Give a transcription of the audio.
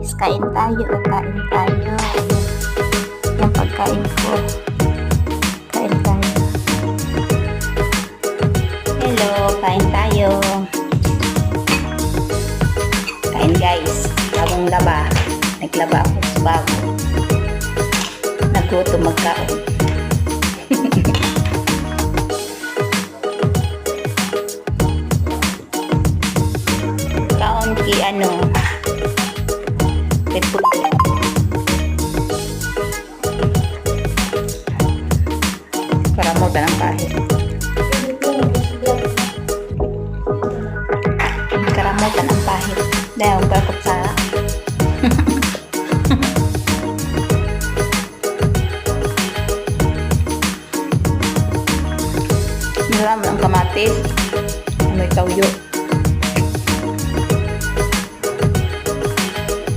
guys, kain tayo. Kain tayo. Yung pagkain ko. Kain tayo. Hello, kain tayo. Kain guys. Bagong laba. Naglaba ako sa bago. Nagutom magkaon. Kaon ki ano. Repulyo. Para mo ba ng kahit. Karamutan ang pahit dahil bakit sa maram ang kamatis may tawyo.